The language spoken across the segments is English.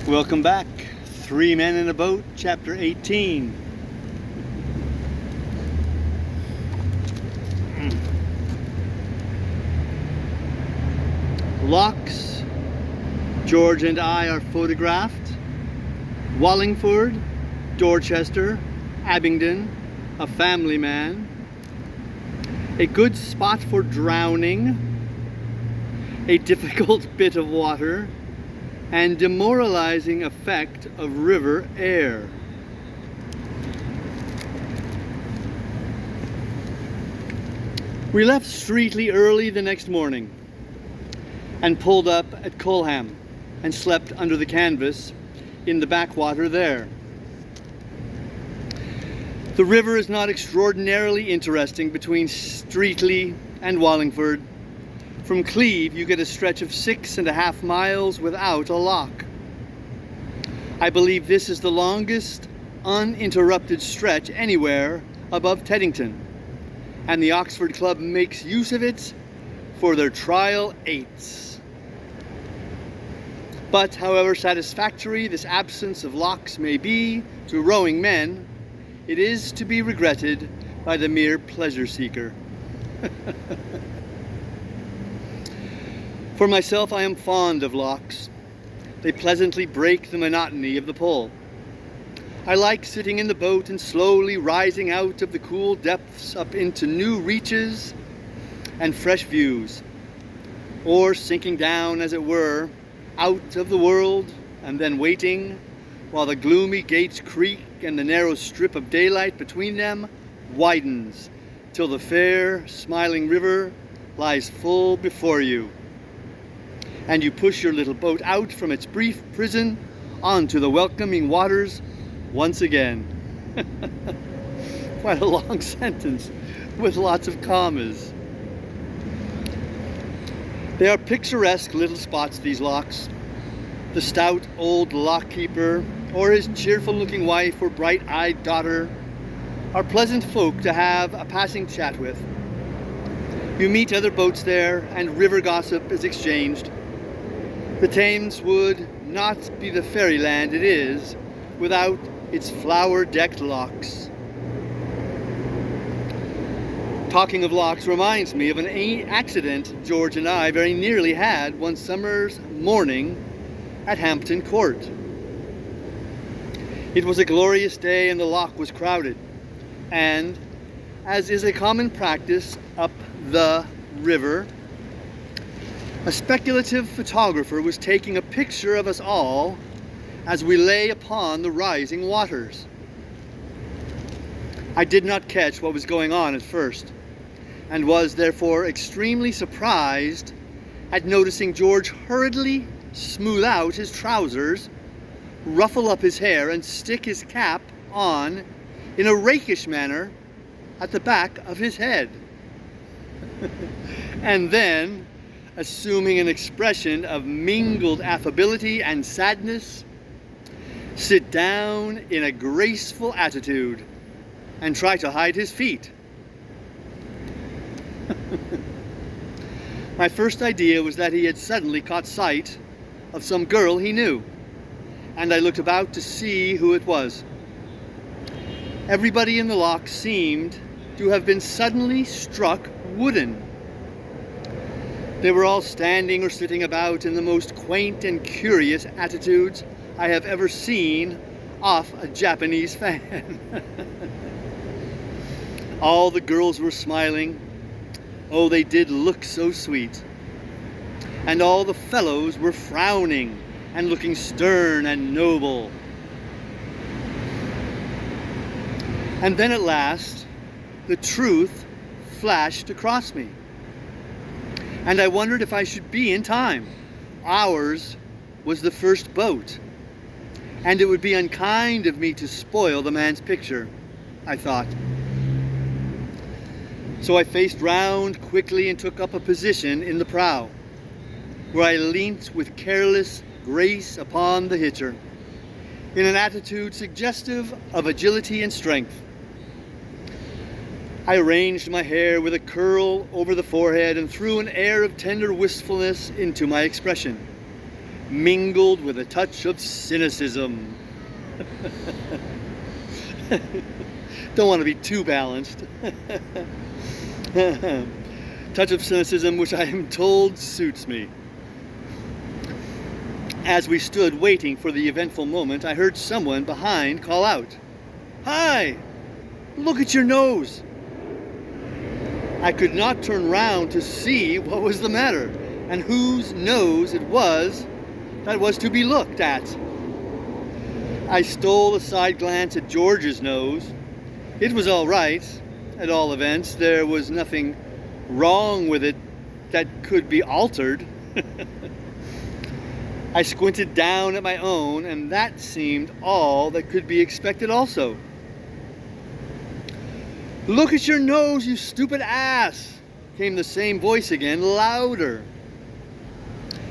Welcome back. 3 Men in a Boat, Chapter 18. Locks. George and I are photographed. Wallingford, Dorchester, Abingdon, a family man. A good spot for drowning. A difficult bit of water. And demoralizing effect of river air. We left Streatley early the next morning and pulled up at Colham and slept under the canvas in the backwater there. The river is not extraordinarily interesting between Streatley and Wallingford. From Cleve, you get a stretch of 6.5 miles without a lock. I believe this is the longest uninterrupted stretch anywhere above Teddington, and the Oxford Club makes use of it for their trial 8s. But however satisfactory this absence of locks may be to rowing men, it is to be regretted by the mere pleasure seeker. For myself, I am fond of locks. They pleasantly break the monotony of the pull. I like sitting in the boat and slowly rising out of the cool depths up into new reaches and fresh views, or sinking down, as it were, out of the world and then waiting while the gloomy gates creak and the narrow strip of daylight between them widens till the fair, smiling river lies full before you, and you push your little boat out from its brief prison onto the welcoming waters once again. Quite a long sentence with lots of commas. They are picturesque little spots, these locks. The stout old lockkeeper or his cheerful-looking wife or bright-eyed daughter are pleasant folk to have a passing chat with. You meet other boats there and river gossip is exchanged. The Thames would not be the fairyland it is without its flower-decked locks. Talking of locks reminds me of an accident George and I very nearly had one summer's morning at Hampton Court. It was a glorious day and the lock was crowded, and, as is a common practice up the river, a speculative photographer was taking a picture of us all as we lay upon the rising waters. I did not catch what was going on at first, and was therefore extremely surprised at noticing George hurriedly smooth out his trousers, ruffle up his hair, and stick his cap on in a rakish manner at the back of his head. And then, assuming an expression of mingled affability and sadness, sit down in a graceful attitude and try to hide his feet. My first idea was that he had suddenly caught sight of some girl he knew, and I looked about to see who it was. Everybody in the lock seemed to have been suddenly struck wooden. They were all standing or sitting about in the most quaint and curious attitudes I have ever seen off a Japanese fan. All the girls were smiling. Oh, they did look so sweet. And all the fellows were frowning and looking stern and noble. And then at last, the truth flashed across me. And I wondered if I should be in time. Ours was the first boat, and it would be unkind of me to spoil the man's picture, I thought. So I faced round quickly and took up a position in the prow, where I leant with careless grace upon the hitcher, in an attitude suggestive of agility and strength. I arranged my hair with a curl over the forehead and threw an air of tender wistfulness into my expression. mingled with a touch of cynicism. Don't want to be too balanced. Touch of cynicism which I am told suits me. As we stood waiting for the eventful moment, I heard someone behind call out, "Hi! Look at your nose!" I could not turn round to see what was the matter, and whose nose it was that was to be looked at. I stole a side glance at George's nose. It was all right, at all events. There was nothing wrong with it that could be altered. I squinted down at my own, and that seemed all that could be expected also. "Look at your nose, you stupid ass!" came the same voice again, louder.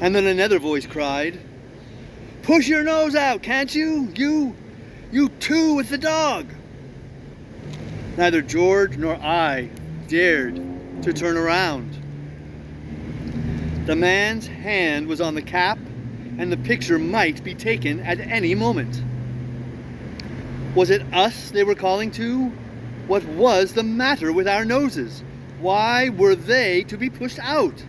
And then another voice cried, "Push your nose out, can't you? You too with the dog!" Neither George nor I dared to turn around. The man's hand was on the cap, and the picture might be taken at any moment. Was it us they were calling to? What was the matter with our noses? Why were they to be pushed out?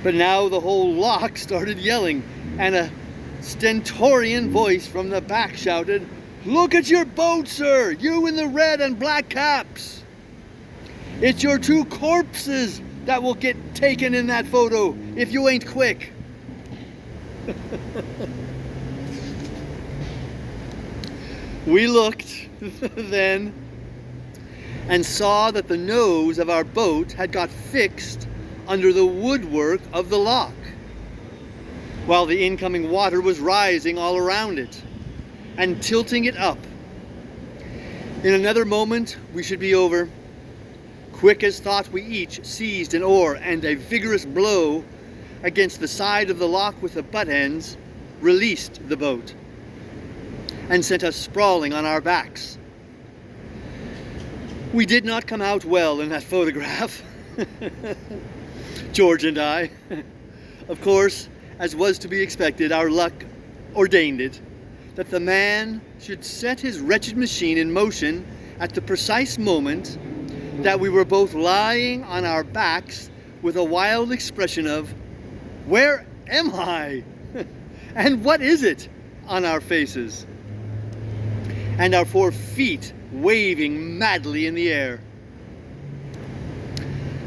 But now the whole lock started yelling, and a stentorian voice from the back shouted, "Look at your boat, sir, you in the red and black caps! It's your two corpses that will get taken in that photo if you ain't quick." We looked then and saw that the nose of our boat had got fixed under the woodwork of the lock, while the incoming water was rising all around it and tilting it up. In another moment we should be over. Quick as thought, we each seized an oar, and a vigorous blow against the side of the lock with the butt ends released the boat and sent us sprawling on our backs. We did not come out well in that photograph. George and I. Of course, as was to be expected, our luck ordained it that the man should set his wretched machine in motion at the precise moment that we were both lying on our backs with a wild expression of, "Where am I? And what is it?" on our faces, and our 4 feet waving madly in the air.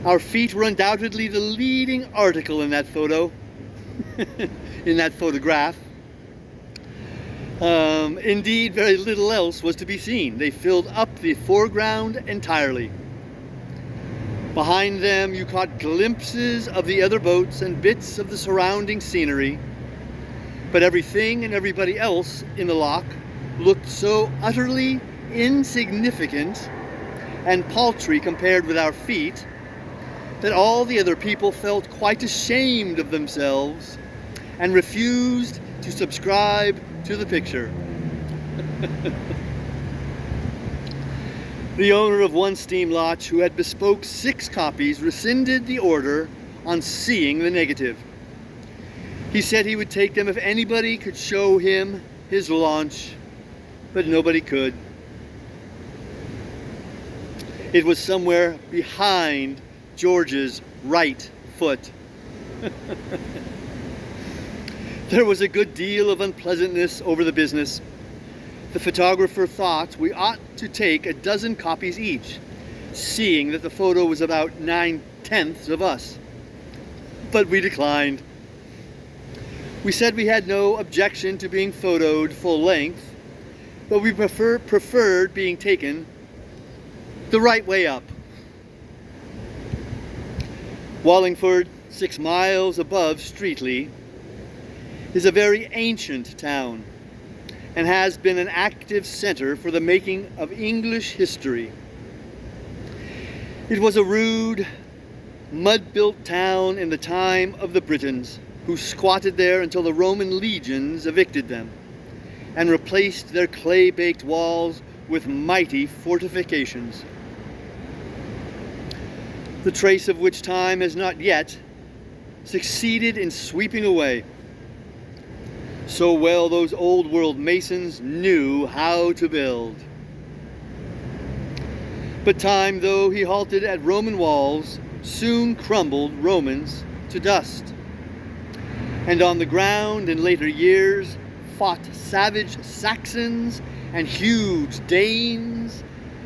Our feet were undoubtedly the leading article in that photo, in that photograph. Indeed, very little else was to be seen. They filled up the foreground entirely. Behind them you caught glimpses of the other boats and bits of the surrounding scenery, but everything and everybody else in the lock looked so utterly insignificant and paltry compared with our feet that all the other people felt quite ashamed of themselves and refused to subscribe to the picture. The owner of one steam launch, who had bespoke 6 copies, rescinded the order on seeing the negative. He said he would take them if anybody could show him his launch, but nobody could. It was somewhere behind George's right foot. There was a good deal of unpleasantness over the business. The photographer thought we ought to take a dozen copies each, seeing that the photo was about 9/10 of us. But we declined. We said we had no objection to being photoed full length, but we preferred being taken the right way up. Wallingford, 6 miles above Streatley, is a very ancient town and has been an active center for the making of English history. It was a rude, mud-built town in the time of the Britons, who squatted there until the Roman legions evicted them and replaced their clay-baked walls with mighty fortifications, the trace of which time has not yet succeeded in sweeping away. So well those old world masons knew how to build. But time, though he halted at Roman walls, soon crumbled Romans to dust. And on the ground in later years fought savage Saxons and huge Danes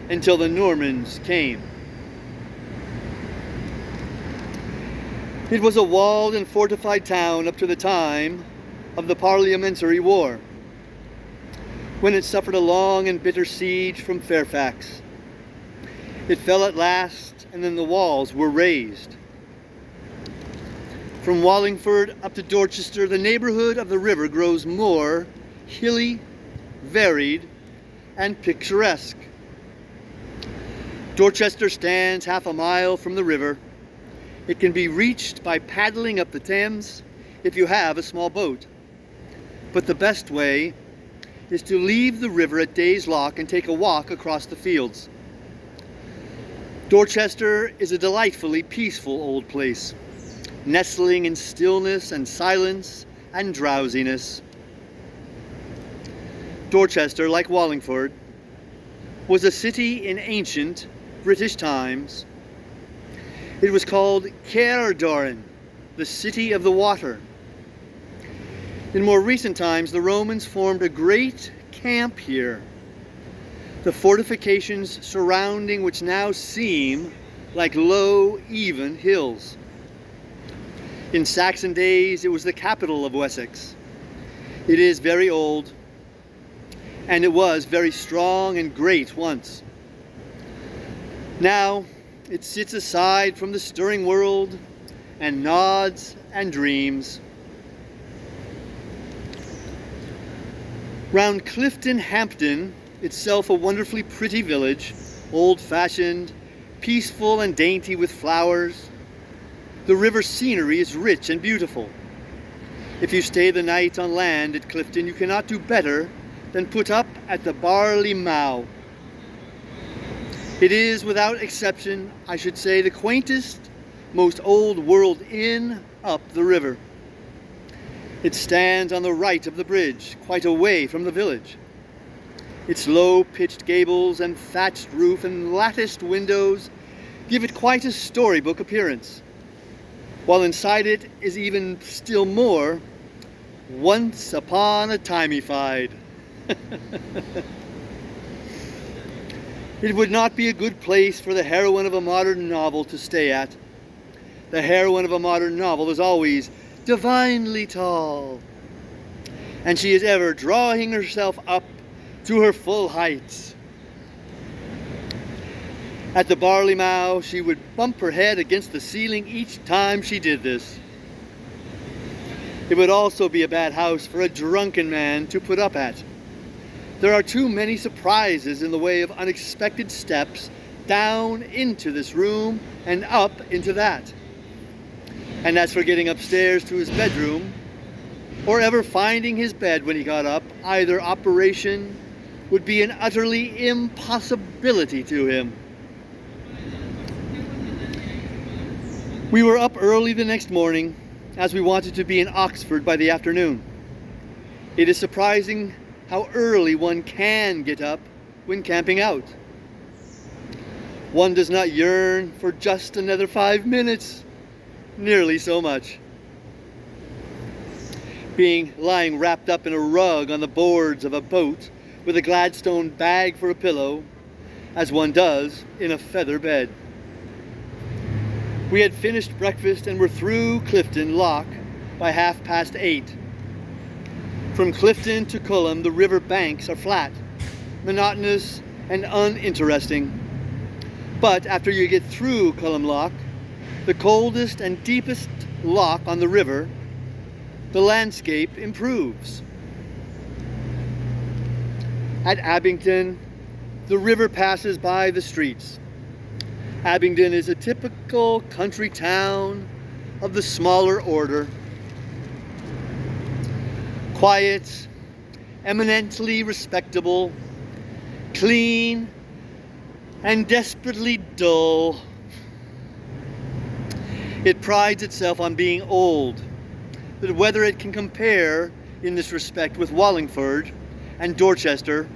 until the Normans came. It was a walled and fortified town up to the time of the Parliamentary War, when it suffered a long and bitter siege from Fairfax. It fell at last, and then the walls were razed. From Wallingford up to Dorchester, the neighborhood of the river grows more hilly, varied, and picturesque. Dorchester stands half a mile from the river. It can be reached by paddling up the Thames if you have a small boat. But the best way is to leave the river at Day's Lock and take a walk across the fields. Dorchester is a delightfully peaceful old place, nestling in stillness and silence and drowsiness. Dorchester, like Wallingford, was a city in ancient British times. It was called Caerdoran, the city of the water. In more recent times, the Romans formed a great camp here, the fortifications surrounding which now seem like low, even hills. In Saxon days, it was the capital of Wessex. It is very old, and it was very strong and great once. Now, it sits aside from the stirring world and nods and dreams. Round Clifton Hampton, itself a wonderfully pretty village, old-fashioned, peaceful and dainty with flowers, the river scenery is rich and beautiful. If you stay the night on land at Clifton, you cannot do better than put up at the Barley Mow. It is, without exception, I should say, the quaintest, most old-world inn up the river. It stands on the right of the bridge, quite away from the village. Its low-pitched gables and thatched roof and latticed windows give it quite a storybook appearance, while inside it is even still more once upon a timeified. It would not be a good place for the heroine of a modern novel to stay at. The heroine of a modern novel is always divinely tall, and she is ever drawing herself up to her full heights. At the Barley Mow, she would bump her head against the ceiling each time she did this. It would also be a bad house for a drunken man to put up at. There are too many surprises in the way of unexpected steps down into this room and up into that. And as for getting upstairs to his bedroom, or ever finding his bed when he got up, either operation would be an utterly impossibility to him. We were up early the next morning, as we wanted to be in Oxford by the afternoon. It is surprising how early one can get up when camping out. One does not yearn for just another 5 minutes, nearly so much. Lying wrapped up in a rug on the boards of a boat with a Gladstone bag for a pillow, as one does in a feather bed. We had finished breakfast and were through Clifton Lock by 8:30. From Clifton to Culham, the river banks are flat, monotonous, and uninteresting. But after you get through Culham Lock, the coldest and deepest lock on the river, the landscape improves. At Abingdon, the river passes by the streets. Abingdon is a typical country town of the smaller order. Quiet, eminently respectable, clean, and desperately dull. It prides itself on being old, but whether it can compare in this respect with Wallingford and Dorchester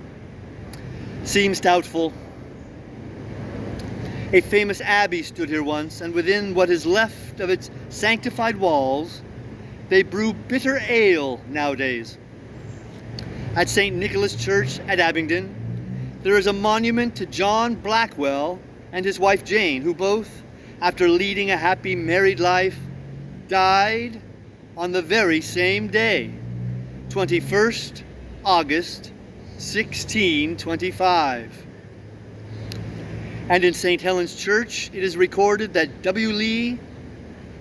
seems doubtful. A famous abbey stood here once, and within what is left of its sanctified walls, they brew bitter ale nowadays. At St. Nicholas Church at Abingdon, there is a monument to John Blackwell and his wife Jane, who both, after leading a happy married life, died on the very same day, 21st August 1625. And in St. Helen's Church, it is recorded that W. Lee,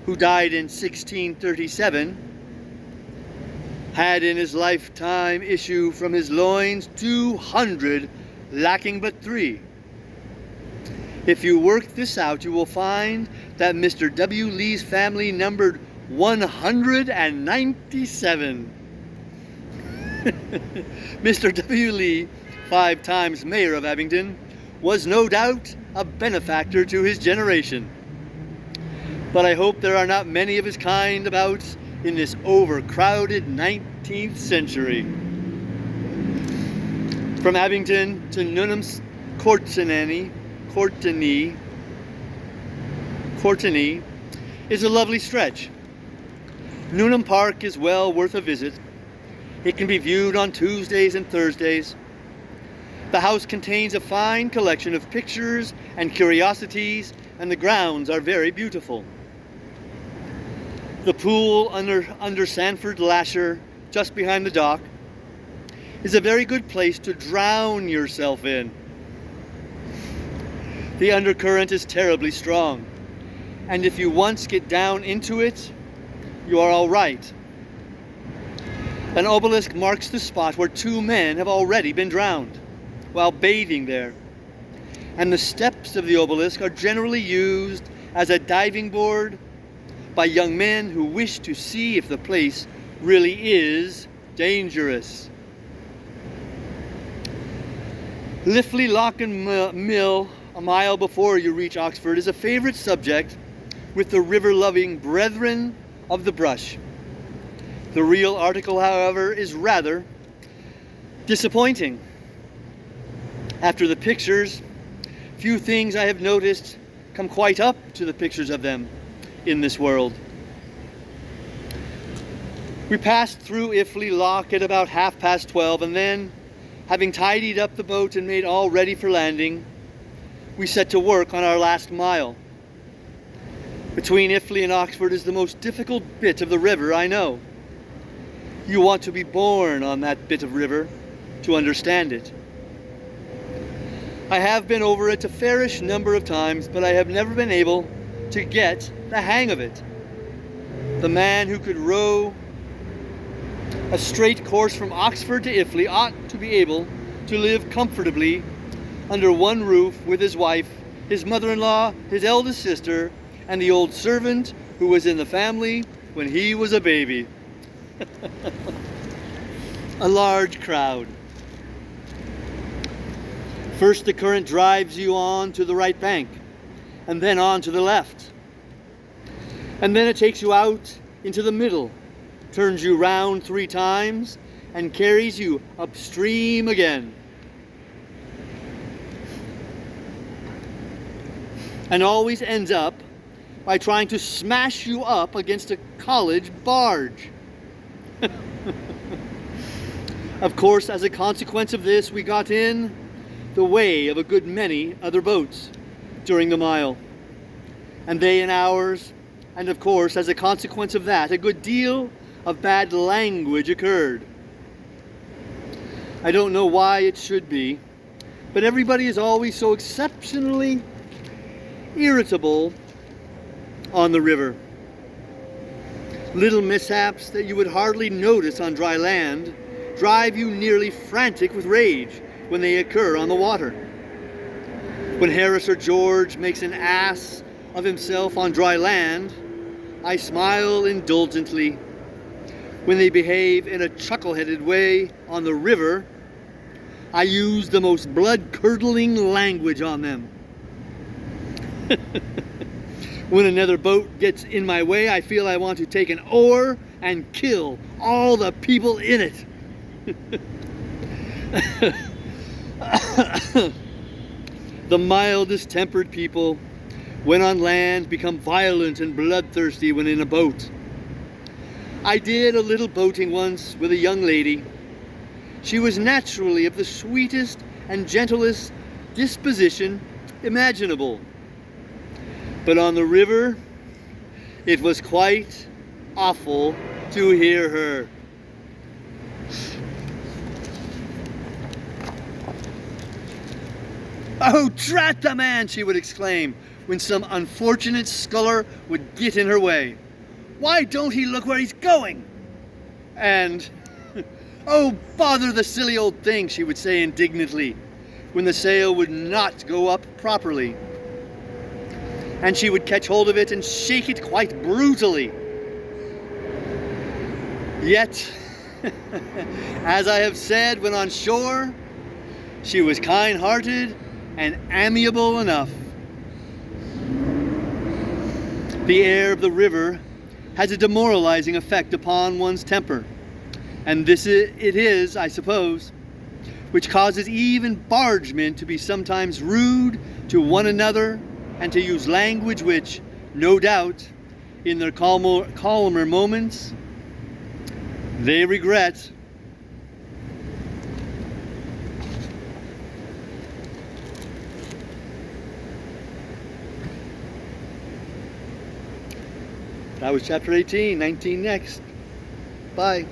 who died in 1637, had in his lifetime issue from his loins 200, lacking but 3. If you work this out, you will find that Mr. W. Lee's family numbered 197. Mr. W. Lee, 5 times mayor of Abingdon, was no doubt a benefactor to his generation. But I hope there are not many of his kind about in this overcrowded 19th century. From Abingdon to Nunham's Courtenay is a lovely stretch. Nuneham Park is well worth a visit. It can be viewed on Tuesdays and Thursdays. The house contains a fine collection of pictures and curiosities, and the grounds are very beautiful. The pool under Sanford Lasher, just behind the dock, is a very good place to drown yourself in. The undercurrent is terribly strong, and if you once get down into it, you are all right. An obelisk marks the spot where 2 men have already been drowned while bathing there, and the steps of the obelisk are generally used as a diving board by young men who wish to see if the place really is dangerous. Liffley Lock and Mill, a mile before you reach Oxford, is a favorite subject with the river-loving brethren of the brush. The real article, however, is rather disappointing. After the pictures, few things I have noticed come quite up to the pictures of them in this world. We passed through Iffley Lock at about 12:30, and then, having tidied up the boat and made all ready for landing, we set to work on our last mile. Between Iffley and Oxford is the most difficult bit of the river I know. You want to be born on that bit of river to understand it. I have been over it a fairish number of times, but I have never been able to get the hang of it. The man who could row a straight course from Oxford to Iffley ought to be able to live comfortably under one roof with his wife, his mother-in-law, his eldest sister, and the old servant who was in the family when he was a baby. A large crowd. First, the current drives you on to the right bank, and then on to the left. And then it takes you out into the middle, turns you round 3 times, and carries you upstream again. And always ends up by trying to smash you up against a college barge. Of course, as a consequence of this, we got in the way of a good many other boats during the mile, and they in ours, and of course, as a consequence of that, a good deal of bad language occurred. I don't know why it should be, but everybody is always so exceptionally irritable on the river. Little mishaps that you would hardly notice on dry land drive you nearly frantic with rage when they occur on the water. When Harris or George makes an ass of himself on dry land, I smile indulgently. When they behave in a chuckle-headed way on the river, I use the most blood-curdling language on them. When another boat gets in my way, I feel I want to take an oar and kill all the people in it. The mildest tempered people, when on land, become violent and bloodthirsty when in a boat. I did a little boating once with a young lady. She was naturally of the sweetest and gentlest disposition imaginable. But on the river, it was quite awful to hear her. "Oh, drat the man," she would exclaim when some unfortunate sculler would get in her way. "Why don't he look where he's going?" And, "Oh, bother the silly old thing," she would say indignantly when the sail would not go up properly. And she would catch hold of it and shake it quite brutally. Yet, as I have said, when on shore, she was kind-hearted and amiable enough. The air of the river has a demoralizing effect upon one's temper, and this it is, I suppose, which causes even bargemen to be sometimes rude to one another and to use language which, no doubt, in their calmer moments, they regret. That was chapter 18, 19 next. Bye.